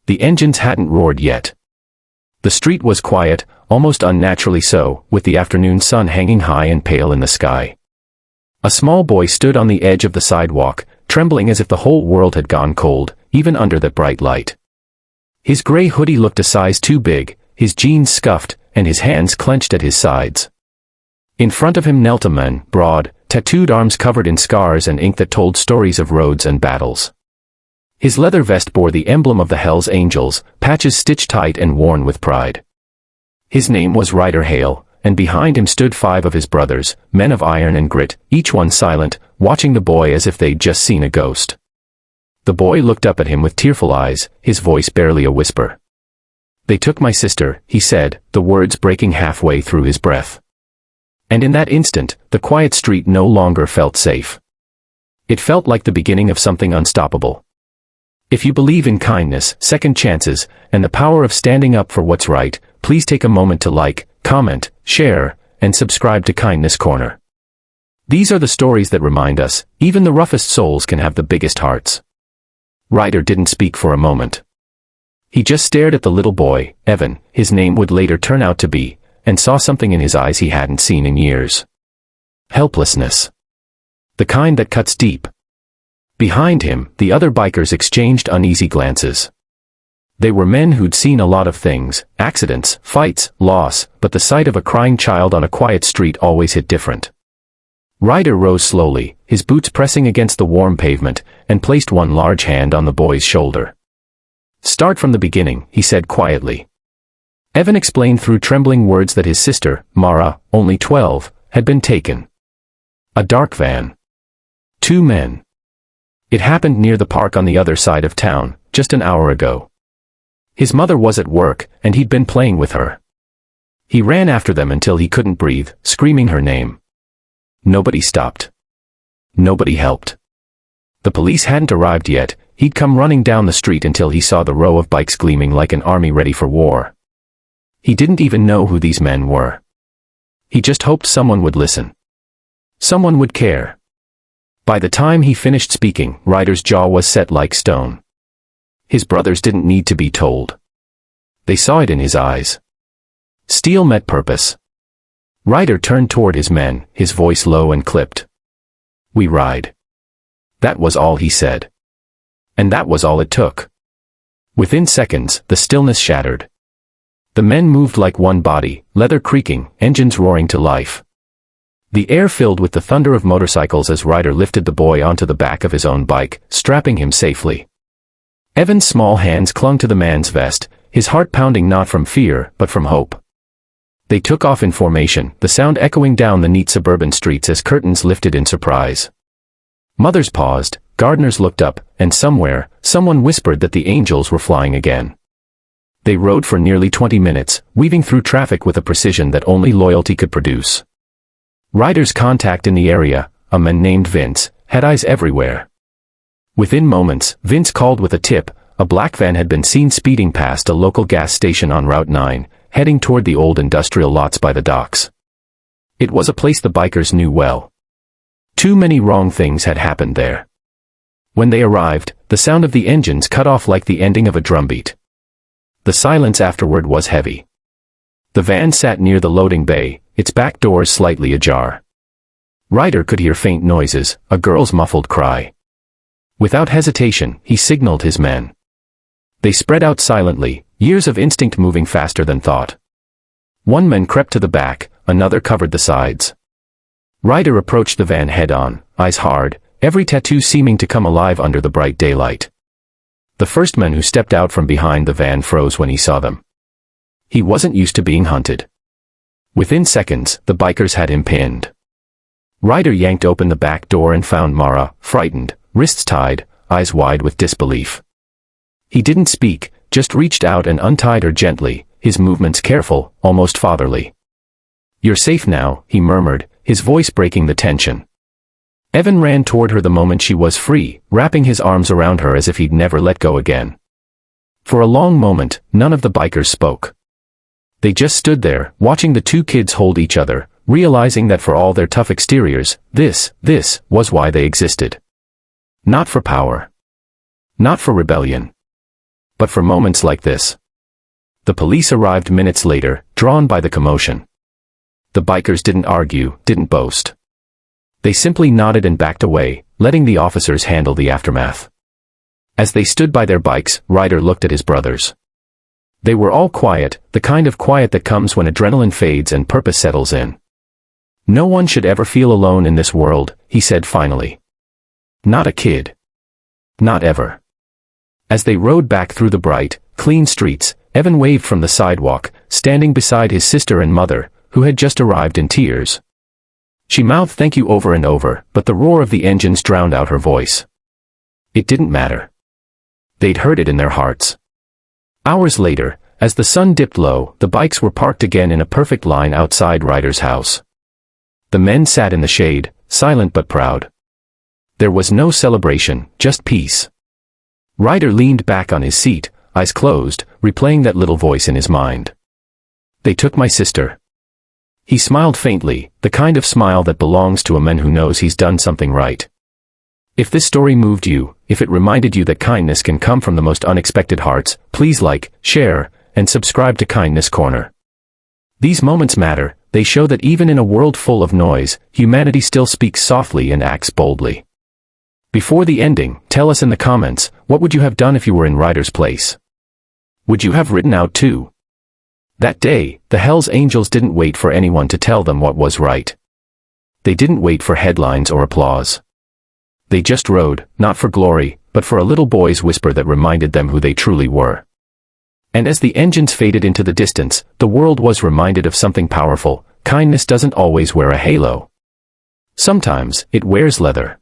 The engines hadn't roared yet. The street was quiet, almost unnaturally so, with the afternoon sun hanging high and pale in the sky. A small boy stood on the edge of the sidewalk, trembling as if the whole world had gone cold, even under that bright light. His gray hoodie looked a size too big, his jeans scuffed, and his hands clenched at his sides. In front of him knelt a man, broad, tattooed arms covered in scars and ink that told stories of roads and battles. His leather vest bore the emblem of the Hells Angels, patches stitched tight and worn with pride. His name was Ryder Hale, and behind him stood 5 of his brothers, men of iron and grit, each one silent, watching the boy as if they'd just seen a ghost. The boy looked up at him with tearful eyes, his voice barely a whisper. "They took my sister," he said, the words breaking halfway through his breath. And in that instant, the quiet street no longer felt safe. It felt like the beginning of something unstoppable. If you believe in kindness, second chances, and the power of standing up for what's right, please take a moment to like, comment, share, and subscribe to Kindness Corner. These are the stories that remind us, even the roughest souls can have the biggest hearts. Ryder didn't speak for a moment. He just stared at the little boy, Evan, his name would later turn out to be, and saw something in his eyes he hadn't seen in years. Helplessness. The kind that cuts deep. Behind him, the other bikers exchanged uneasy glances. They were men who'd seen a lot of things, accidents, fights, loss, but the sight of a crying child on a quiet street always hit different. Ryder rose slowly, his boots pressing against the warm pavement, and placed one large hand on the boy's shoulder. "Start from the beginning," he said quietly. Evan explained through trembling words that his sister, Mara, only 12, had been taken. A dark van. 2 men. It happened near the park on the other side of town, just an hour ago. His mother was at work, and he'd been playing with her. He ran after them until he couldn't breathe, screaming her name. Nobody stopped. Nobody helped. The police hadn't arrived yet. He'd come running down the street until he saw the row of bikes gleaming like an army ready for war. He didn't even know who these men were. He just hoped someone would listen. Someone would care. By the time he finished speaking, Ryder's jaw was set like stone. His brothers didn't need to be told. They saw it in his eyes. Steel met purpose. Ryder turned toward his men, his voice low and clipped. "We ride." That was all he said. And that was all it took. Within seconds, the stillness shattered. The men moved like one body, leather creaking, engines roaring to life. The air filled with the thunder of motorcycles as Ryder lifted the boy onto the back of his own bike, strapping him safely. Evan's small hands clung to the man's vest, his heart pounding not from fear, but from hope. They took off in formation, the sound echoing down the neat suburban streets as curtains lifted in surprise. Mothers paused, gardeners looked up, and somewhere, someone whispered that the angels were flying again. They rode for nearly 20 minutes, weaving through traffic with a precision that only loyalty could produce. Ryder's contact in the area, a man named Vince, had eyes everywhere. Within moments, Vince called with a tip. A black van had been seen speeding past a local gas station on Route 9, heading toward the old industrial lots by the docks. It was a place the bikers knew well. Too many wrong things had happened there. When they arrived, the sound of the engines cut off like the ending of a drumbeat. The silence afterward was heavy. The van sat near the loading bay, its back doors slightly ajar. Ryder could hear faint noises, a girl's muffled cry. Without hesitation, he signaled his men. They spread out silently, years of instinct moving faster than thought. One man crept to the back, another covered the sides. Ryder approached the van head-on, eyes hard, every tattoo seeming to come alive under the bright daylight. The first man who stepped out from behind the van froze when he saw them. He wasn't used to being hunted. Within seconds, the bikers had him pinned. Ryder yanked open the back door and found Mara, frightened, wrists tied, eyes wide with disbelief. He didn't speak, just reached out and untied her gently, his movements careful, almost fatherly. "You're safe now," he murmured, his voice breaking the tension. Evan ran toward her the moment she was free, wrapping his arms around her as if he'd never let go again. For a long moment, none of the bikers spoke. They just stood there, watching the 2 kids hold each other, realizing that for all their tough exteriors, this was why they existed. Not for power. Not for rebellion. but for moments like this. The police arrived minutes later, drawn by the commotion. The bikers didn't argue, didn't boast. They simply nodded and backed away, letting the officers handle the aftermath. As they stood by their bikes, Ryder looked at his brothers. They were all quiet, the kind of quiet that comes when adrenaline fades and purpose settles in. "No one should ever feel alone in this world," he said finally. "Not a kid. Not ever." As they rode back through the bright, clean streets, Evan waved from the sidewalk, standing beside his sister and mother, who had just arrived in tears. She mouthed thank you over and over, but the roar of the engines drowned out her voice. It didn't matter. They'd heard it in their hearts. Hours later, as the sun dipped low, the bikes were parked again in a perfect line outside Ryder's house. The men sat in the shade, silent but proud. There was no celebration, just peace. Ryder leaned back on his seat, eyes closed, replaying that little voice in his mind. "They took my sister." He smiled faintly, the kind of smile that belongs to a man who knows he's done something right. If this story moved you, if it reminded you that kindness can come from the most unexpected hearts, please like, share, and subscribe to Kindness Corner. These moments matter, they show that even in a world full of noise, humanity still speaks softly and acts boldly. Before the ending, tell us in the comments, what would you have done if you were in Ryder's place? Would you have written out too? That day, the Hells Angels didn't wait for anyone to tell them what was right. They didn't wait for headlines or applause. They just rode, not for glory, but for a little boy's whisper that reminded them who they truly were. And as the engines faded into the distance, the world was reminded of something powerful: kindness doesn't always wear a halo. Sometimes, it wears leather.